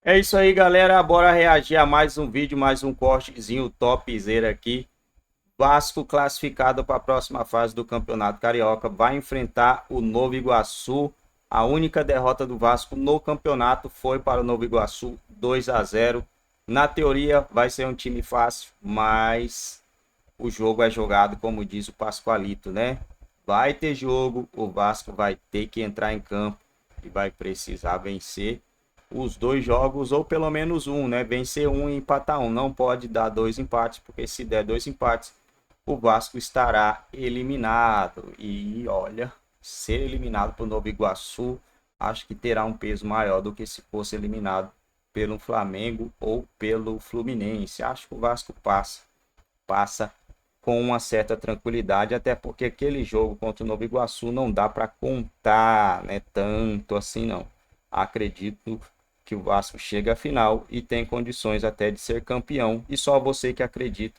É isso aí, galera. Bora reagir a mais um vídeo, mais um cortezinho topzera aqui. Vasco classificado para a próxima fase do Campeonato Carioca. Vai enfrentar o Nova Iguaçu. A única derrota do Vasco no campeonato foi para o Nova Iguaçu, 2-0. Na teoria vai ser um time fácil, mas o jogo é jogado, como diz o Pascoalito, né? Vai ter jogo, o Vasco vai ter que entrar em campo e vai precisar vencer os dois jogos, ou pelo menos um, né? Vencer um e empatar um. Não pode dar dois empates, porque se der dois empates, o Vasco estará eliminado. E olha, ser eliminado por Nova Iguaçu, acho que terá um peso maior do que se fosse eliminado pelo Flamengo ou pelo Fluminense. Acho que o Vasco passa com uma certa tranquilidade, até porque aquele jogo contra o Nova Iguaçu não dá para contar, né, tanto assim não. Acredito que o Vasco chega à final e tem condições até de ser campeão. E só você que acredita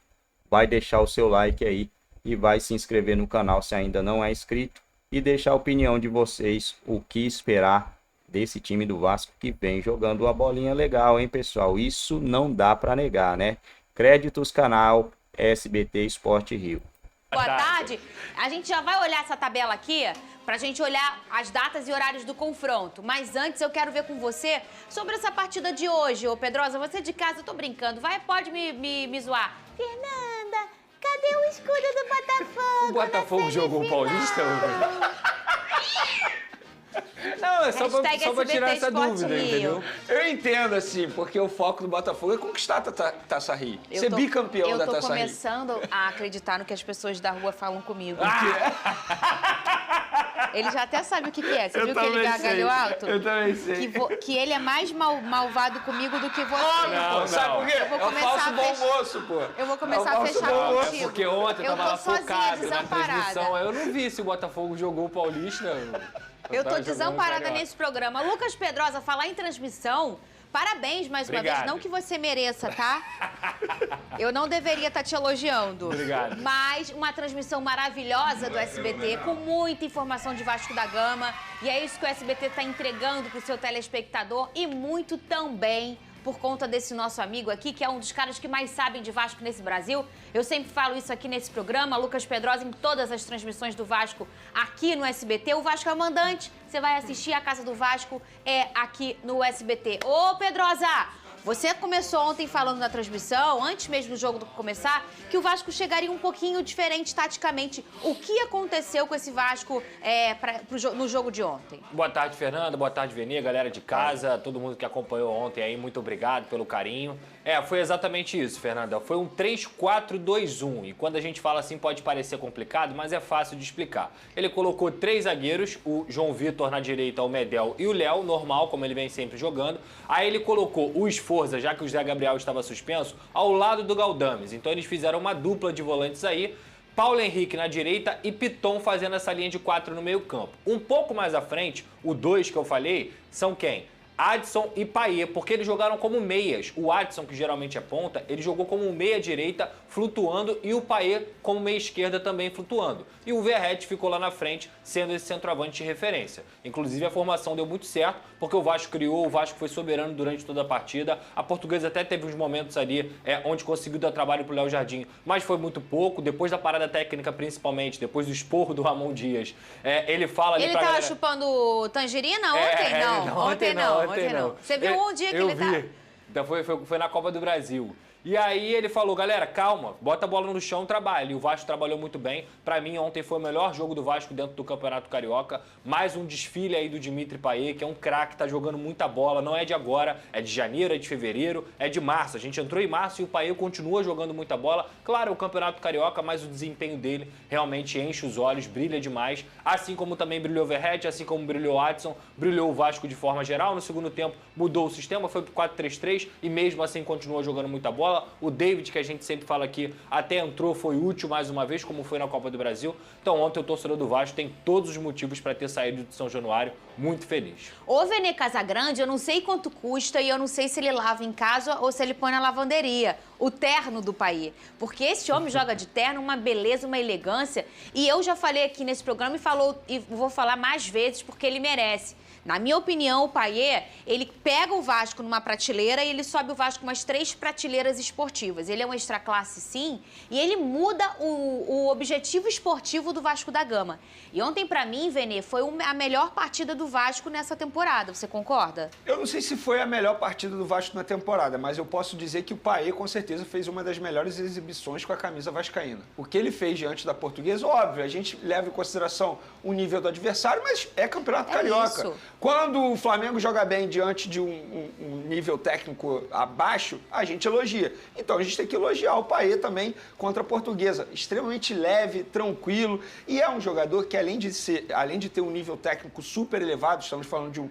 vai deixar o seu like aí e vai se inscrever no canal se ainda não é inscrito e deixar a opinião de vocês, o que esperar desse time do Vasco que vem jogando uma bolinha legal, hein, pessoal? Isso não dá para negar, né? Créditos canal SBT Esporte Rio. Boa tarde. A gente já vai olhar essa tabela aqui pra gente olhar as datas e horários do confronto. Mas antes eu quero ver com você sobre essa partida de hoje. Ô Pedrosa, você de casa, eu tô brincando, pode me zoar. Fernanda, cadê o escudo do Botafogo? O Botafogo jogou o Paulista? Não, é só pra tirar essa dúvida, entendeu? Eu entendo, assim, porque o foco do Botafogo é conquistar a Taça Rio. Ser bicampeão da Taça Rio. Eu tô começando a acreditar no que as pessoas da rua falam comigo. Ele já até sabe o que é. Você viu que ele gargalhou alto? Eu também sei. Que ele é mais malvado comigo do que você. Não, sabe por quê? Eu vou começar é o falso bom moço, pô. Eu vou começar a fechar contigo. Porque ontem eu tava lá focado na desamparada. transmissão. Eu não vi se o Botafogo jogou o Paulista. Eu tô desamparada nesse programa. Lucas Pedrosa, falar em transmissão, parabéns mais uma vez. Não que você mereça, tá? Eu não deveria estar te elogiando. Obrigado. Mas uma transmissão maravilhosa do SBT, com muita informação de Vasco da Gama. E é isso que o SBT está entregando pro seu telespectador e muito também por conta desse nosso amigo aqui, que é um dos caras que mais sabem de Vasco nesse Brasil. Eu sempre falo isso aqui nesse programa, Lucas Pedrosa, em todas as transmissões do Vasco aqui no SBT. O Vasco é o mandante, você vai assistir a Casa do Vasco, é aqui no SBT. Ô, Pedrosa! Você começou ontem falando na transmissão, antes mesmo do jogo começar, que o Vasco chegaria um pouquinho diferente taticamente. O que aconteceu com esse Vasco no jogo de ontem? Boa tarde, Fernanda. Boa tarde, Veni, galera de casa, todo mundo que acompanhou ontem aí, muito obrigado pelo carinho. Foi exatamente isso, Fernanda. Foi um 3-4-2-1. E quando a gente fala assim pode parecer complicado, mas é fácil de explicar. Ele colocou 3 zagueiros, o João Vitor na direita, o Medel e o Léo, normal, como ele vem sempre jogando. Aí ele colocou o Esforza, já que o Zé Gabriel estava suspenso, ao lado do Galdames. Então eles fizeram uma dupla de volantes aí. Paulo Henrique na direita e Piton fazendo essa linha de 4 no meio campo. Um pouco mais à frente, o 2 que eu falei, são quem? Adson e Payet, porque eles jogaram como meias. O Adson, que geralmente é ponta, ele jogou como meia direita, flutuando, e o Payet como meia esquerda também flutuando. E o Verratti ficou lá na frente, sendo esse centroavante de referência. Inclusive a formação deu muito certo, porque o Vasco criou, o Vasco foi soberano durante toda a partida. A Portuguesa até teve uns momentos ali onde conseguiu dar trabalho pro Léo Jardim, mas foi muito pouco. Depois da parada técnica, principalmente, depois do esporro do Ramon Dias, ele fala ali pra galera... Ele tava chupando tangerina ontem? Ontem não. Você viu um dia que ele tá... Então foi na Copa do Brasil. E aí ele falou, galera, calma, bota a bola no chão, trabalha. E o Vasco trabalhou muito bem. Pra mim, ontem foi o melhor jogo do Vasco dentro do Campeonato Carioca. Mais um desfile aí do Dimitri Payet, que é um craque, tá jogando muita bola. Não é de agora, é de janeiro, é de fevereiro, é de março. A gente entrou em março e o Payet continua jogando muita bola. Claro, é o Campeonato Carioca, mas o desempenho dele realmente enche os olhos, brilha demais. Assim como também brilhou o Verratti, assim como brilhou o Adson, brilhou o Vasco de forma geral. No segundo tempo mudou o sistema, foi pro 4-3-3 e mesmo assim continuou jogando muita bola. O David, que a gente sempre fala aqui, até entrou, foi útil mais uma vez, como foi na Copa do Brasil. Então ontem o torcedor do Vasco tem todos os motivos para ter saído de São Januário muito feliz. O Vene Casagrande, eu não sei quanto custa e eu não sei se ele lava em casa ou se ele põe na lavanderia. O terno do Payet. Porque esse homem joga de terno, uma beleza, uma elegância. E eu já falei aqui nesse programa e vou falar mais vezes porque ele merece. Na minha opinião, o Payet, ele pega o Vasco numa prateleira e ele sobe o Vasco umas 3 prateleiras esportivas. Ele é um extra classe, sim, e ele muda o objetivo esportivo do Vasco da Gama. E ontem, pra mim, Vene, foi a melhor partida do Vasco nessa temporada. Você concorda? Eu não sei se foi a melhor partida do Vasco na temporada, mas eu posso dizer que o Payet, com certeza, fez uma das melhores exibições com a camisa vascaína. O que ele fez diante da Portuguesa, óbvio, a gente leva em consideração o nível do adversário, mas é campeonato carioca. Isso. Quando o Flamengo joga bem diante de um nível técnico abaixo, a gente elogia. Então a gente tem que elogiar o Payet também contra a Portuguesa. Extremamente leve, tranquilo, e é um jogador que além de ter um nível técnico super elevado, estamos falando de um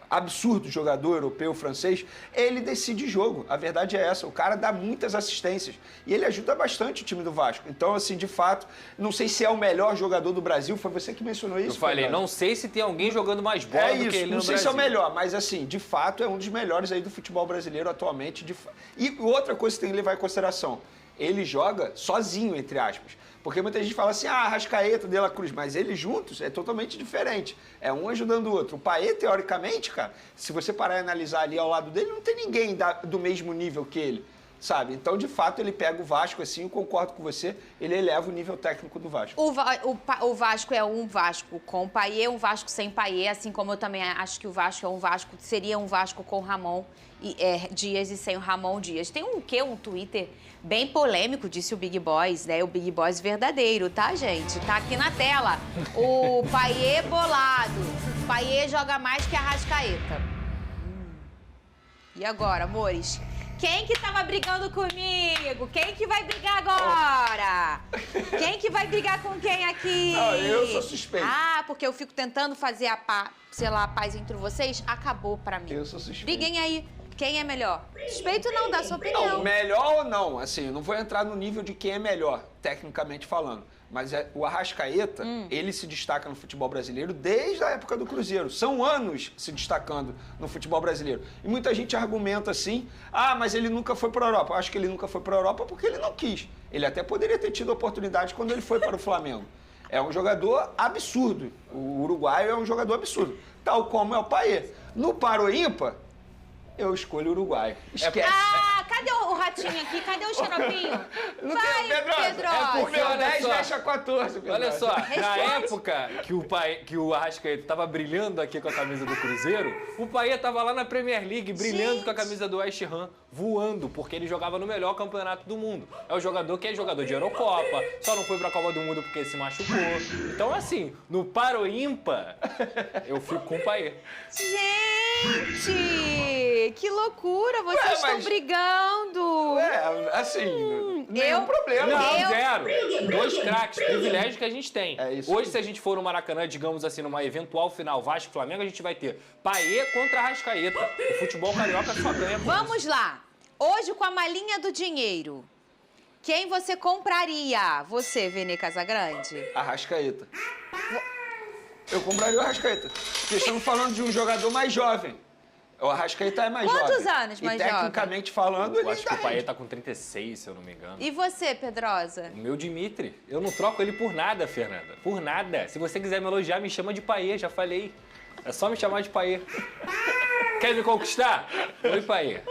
absurdo jogador europeu, francês, ele decide jogo. A verdade é essa, o cara dá muitas assistências e ele ajuda bastante o time do Vasco. Então, assim, de fato, não sei se é o melhor jogador do Brasil, foi você que mencionou isso. Eu falei, Fernando. não sei se tem alguém jogando mais bola do que ele no não sei Brasil. se é o melhor, mas assim, de fato, é um dos melhores aí do futebol brasileiro atualmente. E outra coisa que tem que levar em consideração, ele joga sozinho, entre aspas. Porque muita gente fala assim, Arrascaeta, De La Cruz, mas eles juntos é totalmente diferente. É um ajudando o outro. O Payet, teoricamente, cara, se você parar e analisar ali ao lado dele, não tem ninguém do mesmo nível que ele, sabe? Então, de fato, ele pega o Vasco, assim, eu concordo com você, ele eleva o nível técnico do Vasco. O Vasco é um Vasco com Payet, um Vasco sem Payet, assim como eu também acho que o Vasco é um Vasco, seria um Vasco com Ramon Dias e sem o Ramon Dias. Tem um Twitter bem polêmico, disse o Big Boys, né? O Big Boys verdadeiro, tá, gente? Tá aqui na tela. O Payet bolado. Payet joga mais que a Arrascaeta. E agora, amores? Quem que tava brigando comigo? Quem que vai brigar agora? Quem que vai brigar com quem aqui? Não, eu sou suspeito. Porque eu fico tentando fazer a paz entre vocês. Acabou pra mim. Eu sou suspeito. Briguem aí. Quem é melhor? Suspeito não, dá sua opinião. Não, melhor ou não, assim, eu não vou entrar no nível de quem é melhor, tecnicamente falando. Mas o Arrascaeta, ele se destaca no futebol brasileiro desde a época do Cruzeiro. São anos se destacando no futebol brasileiro. E muita gente argumenta assim, mas ele nunca foi para a Europa. Eu acho que ele nunca foi para a Europa porque ele não quis. Ele até poderia ter tido oportunidade quando ele foi para o Flamengo. É um jogador absurdo. O uruguaio é um jogador absurdo. Tal como é o Payet. No Paro Ímpar, eu escolho o Uruguai. Esquece. Cadê o ratinho aqui? Cadê o xaropinho? Não Vai, tem, Pedrosa. Pedrosa. É porque o Olha 10 só. fecha 14, Pedrosa. Olha só, na Responde. época que o Arrascaeta estava brilhando aqui com a camisa do Cruzeiro, o Payet estava lá na Premier League brilhando com a camisa do West Ham, voando, porque ele jogava no melhor campeonato do mundo. É o jogador que é jogador de Eurocopa, só não foi pra Copa do Mundo porque se machucou. Então, assim, no Paro Ímpar, eu fico com o Payet. Gente, que loucura, vocês estão mas- brigando. Assim, nenhum problema. Não, zero. 2 craques, privilégio que a gente tem. É isso Hoje, aí. se a gente for no Maracanã, digamos assim, numa eventual final Vasco e Flamengo, a gente vai ter Payet contra Arrascaeta. O futebol carioca só ganha com Vamos lá. Hoje, com a malinha do dinheiro, quem você compraria? Você, Vene Casagrande? Arrascaeta. Eu compraria o Arrascaeta. Porque estamos falando de um jogador mais jovem. O Arrascaeta é mais Quantos jovem. anos mais e tecnicamente falando, ele Eu acho que o tá Payet tá com 36, se eu não me engano. E você, Pedrosa? O meu Dimitri, eu não troco ele por nada, Fernanda. Por nada. Se você quiser me elogiar, me chama de Payet, já falei. É só me chamar de Payet. Quer me conquistar? Oi, Payet.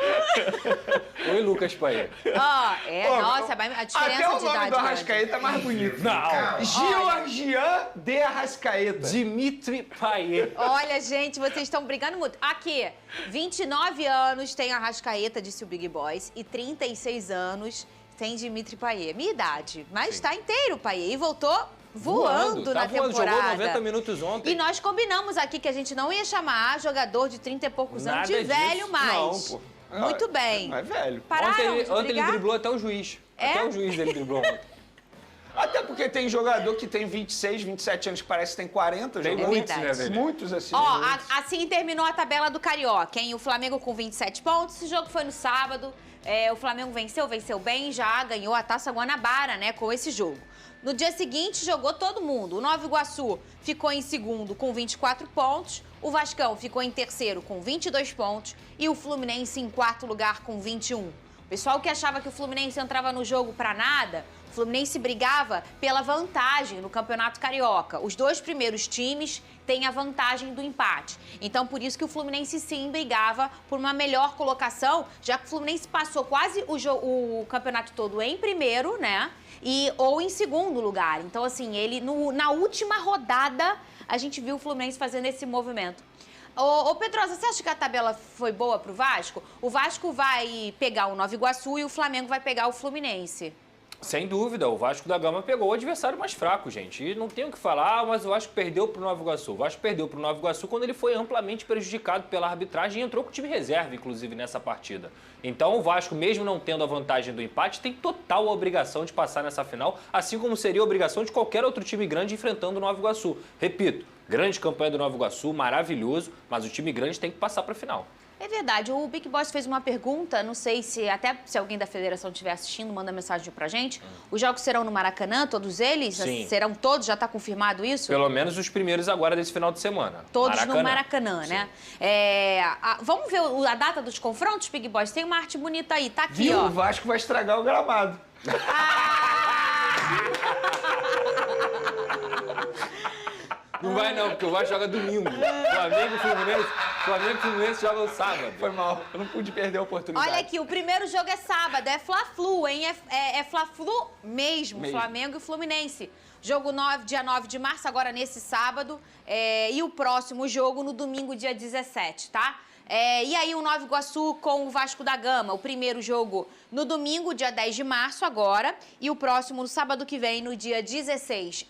Oi, Lucas Payet. Nossa, a Até diferença o de nome idade. do Arrascaeta é mais bonito. Não. Georgian de Arrascaeta. Dimitri Payet. Olha, gente, vocês estão brigando muito. Aqui, 29 anos tem a Arrascaeta, disse o Big Boys, e 36 anos tem Dimitri Payet. Minha idade. Mas tá inteiro o Payet. E voltou voando Tá na voando, temporada. jogou 90 minutos ontem. E nós combinamos aqui que a gente não ia chamar jogador de 30 e poucos anos Nada de velho disso. mais. Não, pô. Muito bem. Não é velho. Pararam Ontem, de ontem ele brigar? driblou até o juiz. É? Até o juiz dele driblou ontem. Até porque tem jogador que tem 26, 27 anos que parece que tem 40. Tem jogou muitos, verdade. né, velho? muitos assim. Ó, muitos. assim terminou a tabela do Carioca, hein? O Flamengo com 27 pontos. Esse jogo foi no sábado. O Flamengo venceu bem, já ganhou a Taça Guanabara, né, com esse jogo. No dia seguinte, jogou todo mundo. O Nova Iguaçu ficou em segundo com 24 pontos. O Vascão ficou em terceiro com 22 pontos. E o Fluminense em quarto lugar com 21. O pessoal que achava que o Fluminense entrava no jogo pra nada, o Fluminense brigava pela vantagem no Campeonato Carioca. Os 2 primeiros times tem a vantagem do empate. Então, por isso que o Fluminense sim brigava por uma melhor colocação, já que o Fluminense passou quase o campeonato todo em primeiro, né? Ou em segundo lugar. Então, assim, ele na última rodada, a gente viu o Fluminense fazendo esse movimento. Ô Pedrosa, você acha que a tabela foi boa pro Vasco? O Vasco vai pegar o Nova Iguaçu e o Flamengo vai pegar o Fluminense. Sem dúvida, o Vasco da Gama pegou o adversário mais fraco, gente. E não tenho o que falar, mas o Vasco perdeu pro Nova Iguaçu. O Vasco perdeu pro Nova Iguaçu quando ele foi amplamente prejudicado pela arbitragem e entrou com o time reserva, inclusive, nessa partida. Então o Vasco, mesmo não tendo a vantagem do empate, tem total obrigação de passar nessa final, assim como seria a obrigação de qualquer outro time grande enfrentando o Nova Iguaçu. Repito, grande campanha do Nova Iguaçu, maravilhoso, mas o time grande tem que passar para a final. É verdade, o Big Boss fez uma pergunta, não sei se até se alguém da federação estiver assistindo, manda mensagem pra gente. Os jogos serão no Maracanã, todos eles? Sim. Serão todos? Já está confirmado isso? Pelo menos os primeiros agora desse final de semana. Todos no Maracanã, né? Vamos ver a data dos confrontos, Big Boss? Tem uma arte bonita aí, tá aqui, Viu? ó. O Vasco vai estragar o gramado. Não vai não, porque o Vasco joga domingo. Flamengo e Fluminense jogam sábado. Foi mal, eu não pude perder a oportunidade. Olha aqui, o primeiro jogo é sábado, é Fla-Flu, hein? É Fla-Flu mesmo, Flamengo e Fluminense. Jogo dia 9 de março, agora nesse sábado. E o próximo jogo no domingo, dia 17, tá? E aí o Nova Iguaçu com o Vasco da Gama. O primeiro jogo no domingo, dia 10 de março, agora. E o próximo no sábado que vem, no dia 16.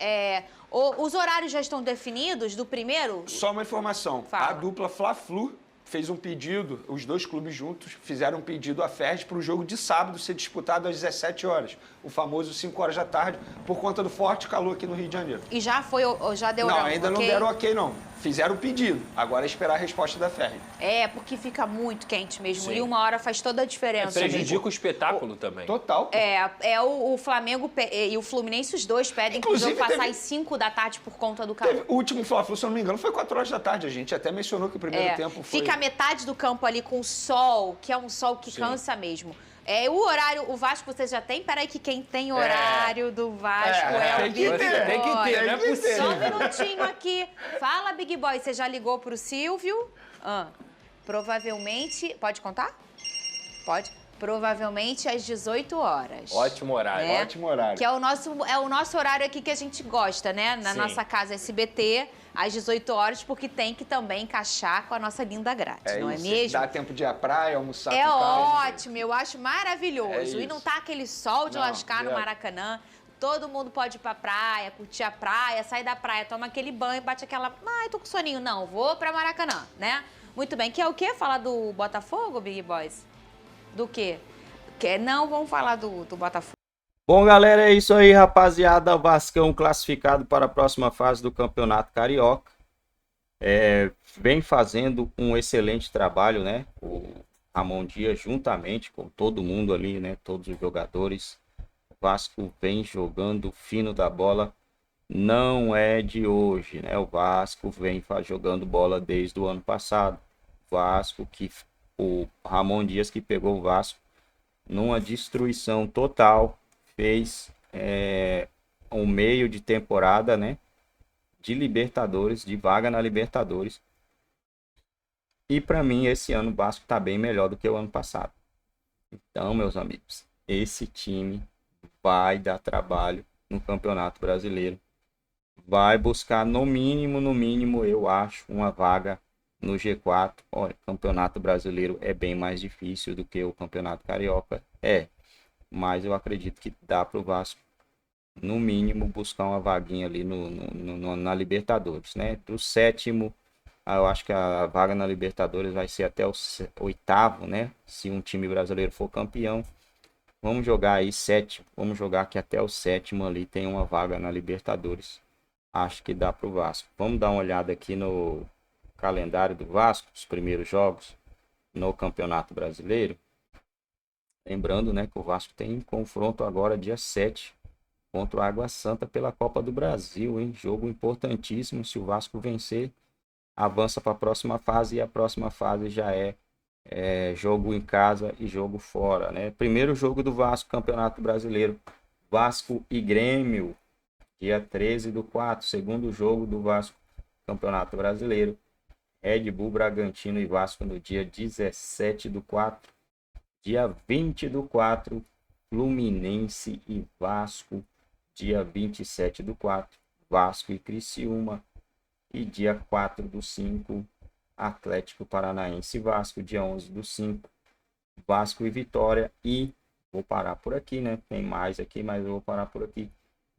Os horários já estão definidos do primeiro? Só uma informação. Fala. A dupla Fla-Flu fez um pedido, os dois clubes juntos fizeram um pedido à FERJ para o jogo de sábado ser disputado às 17 horas. O famoso 5 horas da tarde, por conta do forte calor aqui no Rio de Janeiro. E já deu Não, ok? ainda não deram ok, não. Fizeram o pedido. Agora é esperar a resposta da FERJ. Porque fica muito quente mesmo. Sim. E uma hora faz toda a diferença. Prejudica o espetáculo também. Total. O Flamengo e o Fluminense, os dois pedem que o Inclusive, jogo passar às 5 da tarde por conta do calor. O último Fla-Flu, se eu não me engano, foi 4 horas da tarde. A gente até mencionou que o primeiro tempo foi... Fica a metade do campo ali com sol, que é um sol que cansa mesmo. O horário, o Vasco você já tem? Peraí que quem tem horário do Vasco é o Big Boy. Tem que ter, não é possível. Só um minutinho aqui. Fala, Big Boy, você já ligou pro Silvio? Provavelmente... Pode contar? Pode. Provavelmente às 18 horas. Ótimo horário. Né? Ótimo horário. Que é o nosso horário aqui que a gente gosta, né? Na nossa casa SBT, às 18 horas, porque tem que também encaixar com a nossa linda grade, não é mesmo? Dá tempo de ir à praia, almoçar É com calma. ótimo, eu acho maravilhoso. E não tá aquele sol de lascar no Maracanã. Todo mundo pode ir pra praia, curtir a praia, sair da praia, toma aquele banho, bate aquela... Ai, tô com soninho. Não, vou pra Maracanã, né? Muito bem. Que é o quê? Falar do Botafogo, Big Boys? Do quê? Não, vamos falar do Botafogo. Bom, galera, é isso aí, rapaziada. Vascão classificado para a próxima fase do Campeonato Carioca. Vem fazendo um excelente trabalho, né? O Ramon Dias, juntamente com todo mundo ali, né? Todos os jogadores. O Vasco vem jogando fino da bola. Não é de hoje, né? O Vasco vem jogando bola desde o ano passado. O Ramon Dias que pegou o Vasco numa destruição total. Fez um meio de temporada, né? De Libertadores, de vaga na Libertadores. E para mim, esse ano o Vasco tá bem melhor do que o ano passado. Então, meus amigos, esse time vai dar trabalho no Campeonato Brasileiro. Vai buscar, no mínimo, eu acho, uma vaga no G4. Olha, o Campeonato Brasileiro é bem mais difícil do que o Campeonato Carioca. Mas eu acredito que dá para o Vasco, no mínimo, buscar uma vaguinha ali na Libertadores, né? Do sétimo, eu acho que a vaga na Libertadores vai ser até o oitavo, né? Se um time brasileiro for campeão. Vamos jogar aí sétimo. Vamos jogar que até o sétimo ali tem uma vaga na Libertadores. Acho que dá para o Vasco. Vamos dar uma olhada aqui no calendário do Vasco, os primeiros jogos no Campeonato Brasileiro. Lembrando, né, que o Vasco tem confronto agora dia 7 contra o Água Santa pela Copa do Brasil, hein? Jogo importantíssimo. Se o Vasco vencer, avança para a próxima fase, e a próxima fase já é jogo em casa e jogo fora, né? Primeiro jogo do Vasco, Campeonato Brasileiro, Vasco e Grêmio, dia 13/4. Segundo jogo do Vasco Campeonato Brasileiro. Red Bull, Bragantino e Vasco no dia 17/4. Dia 20/4, Fluminense e Vasco. Dia 27/4, Vasco e Criciúma. E dia 4/5, Atlético Paranaense e Vasco. Dia 11/5, Vasco e Vitória. E vou parar por aqui, né? Tem mais aqui, mas eu vou parar por aqui.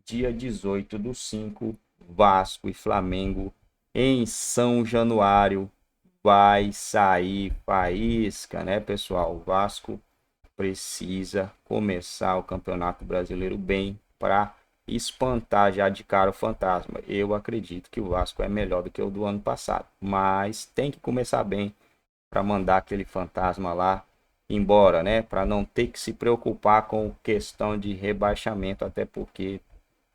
Dia 18/5, Vasco e Flamengo em São Januário. Vai sair faísca, né, pessoal? O Vasco precisa começar o Campeonato Brasileiro bem para espantar já de cara o fantasma. Eu acredito que o Vasco é melhor do que o do ano passado, mas tem que começar bem para mandar aquele fantasma lá embora, né? Para não ter que se preocupar com questão de rebaixamento, até porque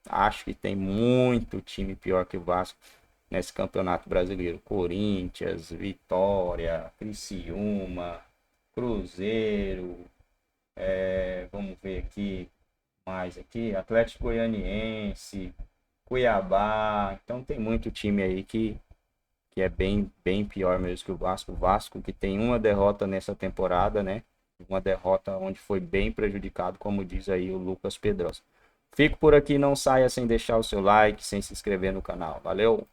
acho que tem muito time pior que o Vasco nesse Campeonato Brasileiro. Corinthians, Vitória, Criciúma, Cruzeiro, vamos ver aqui, mais aqui, Atlético Goianiense, Cuiabá. Então tem muito time aí que é bem pior mesmo que o Vasco. O Vasco que tem uma derrota nessa temporada, né? Uma derrota onde foi bem prejudicado, como diz aí o Lucas Pedrosa. Fico por aqui, não saia sem deixar o seu like, sem se inscrever no canal. Valeu!